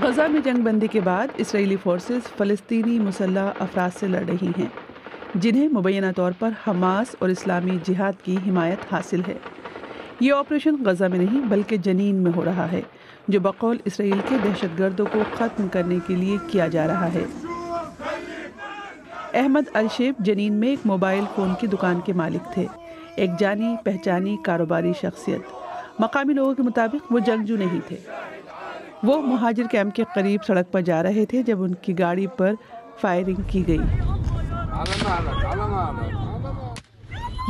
غزہ میں جنگ بندی کے بعد اسرائیلی فورسز فلسطینی مسلح افراد سے لڑ رہی ہیں جنہیں مبینہ طور پر حماس اور اسلامی جہاد کی حمایت حاصل ہے۔ یہ آپریشن غزہ میں نہیں بلکہ جنین میں ہو رہا ہے، جو بقول اسرائیل کے دہشت گردوں کو ختم کرنے کے لیے کیا جا رہا ہے۔ احمد الشیب جنین میں ایک موبائل فون کی دکان کے مالک تھے، ایک جانی پہچانی کاروباری شخصیت۔ مقامی لوگوں کے مطابق وہ جنگجو نہیں تھے، وہ مہاجر کیمپ کے قریب سڑک پر جا رہے تھے جب ان کی گاڑی پر فائرنگ کی گئی۔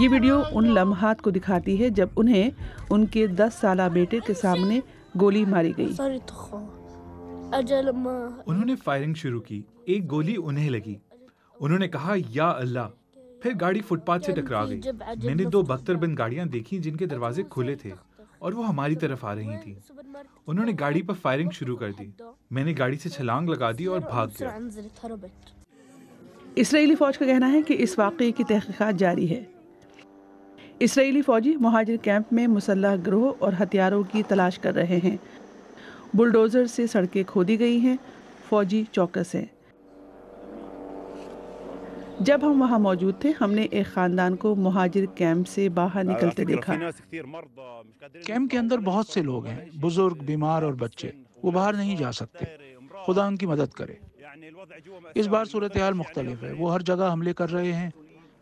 یہ ویڈیو ان لمحات کو دکھاتی ہے جب انہیں ان کے 10 سالہ بیٹے کے سامنے گولی ماری گئی۔ انہوں نے فائرنگ شروع کی، ایک گولی انہیں لگی، انہوں نے کہا یا اللہ، پھر گاڑی فٹ پاتھ سے ٹکرا گئی۔ میں نے 2 بختر بند گاڑیاں دیکھی جن کے دروازے کھلے تھے اور وہ ہماری طرف آ رہی تھیں۔ انہوں نے گاڑی پر فائرنگ شروع کر دی، میں نے گاڑی سے چھلانگ لگا دی اور بھاگ گیا۔ اسرائیلی فوج کا کہنا ہے کہ اس واقعے کی تحقیقات جاری ہے۔ اسرائیلی فوجی مہاجر کیمپ میں مسلح گروہ اور ہتھیاروں کی تلاش کر رہے ہیں۔ بلڈوزر سے سڑکیں کھودی گئی ہیں، فوجی چوکس ہیں۔ جب ہم وہاں موجود تھے ہم نے ایک خاندان کو مہاجر کیمپ سے باہر نکلتے دیکھا۔ کیمپ کے اندر بہت سے لوگ ہیں، بزرگ، بیمار اور بچے، وہ باہر نہیں جا سکتے۔ خدا ان کی مدد کرے۔ اس بار صورتحال مختلف ہے، وہ ہر جگہ حملے کر رہے ہیں،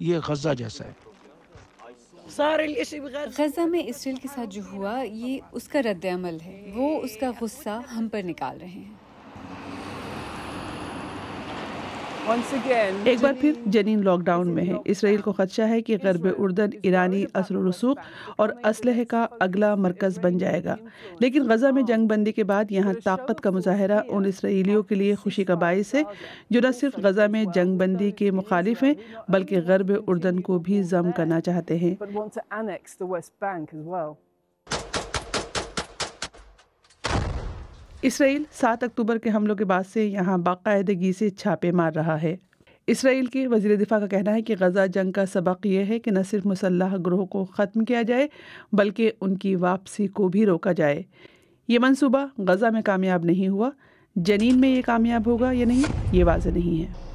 یہ غزہ جیسا ہے۔ غزہ میں اسرائیل کے ساتھ جو ہوا یہ اس کا رد عمل ہے، وہ اس کا غصہ ہم پر نکال رہے ہیں۔ ایک بار پھر جنین لاک ڈاؤن میں ہے۔ اسرائیل کو خدشہ ہے کہ غرب اردن ایرانی اثر و رسوخ اور اسلحے کا اگلا مرکز بن جائے گا، لیکن غزہ میں جنگ بندی کے بعد یہاں طاقت کا مظاہرہ ان اسرائیلیوں کے لیے خوشی کا باعث ہے جو نہ صرف غزہ میں جنگ بندی کے مخالف ہیں بلکہ غرب اردن کو بھی ضم کرنا چاہتے ہیں۔ اسرائیل 7 اکتوبر کے حملوں کے بعد سے یہاں باقاعدگی سے چھاپے مار رہا ہے۔ اسرائیل کے وزیر دفاع کا کہنا ہے کہ غزہ جنگ کا سبق یہ ہے کہ نہ صرف مسلح گروہ کو ختم کیا جائے بلکہ ان کی واپسی کو بھی روکا جائے۔ یہ منصوبہ غزہ میں کامیاب نہیں ہوا، جنین میں یہ کامیاب ہوگا یا نہیں یہ واضح نہیں ہے۔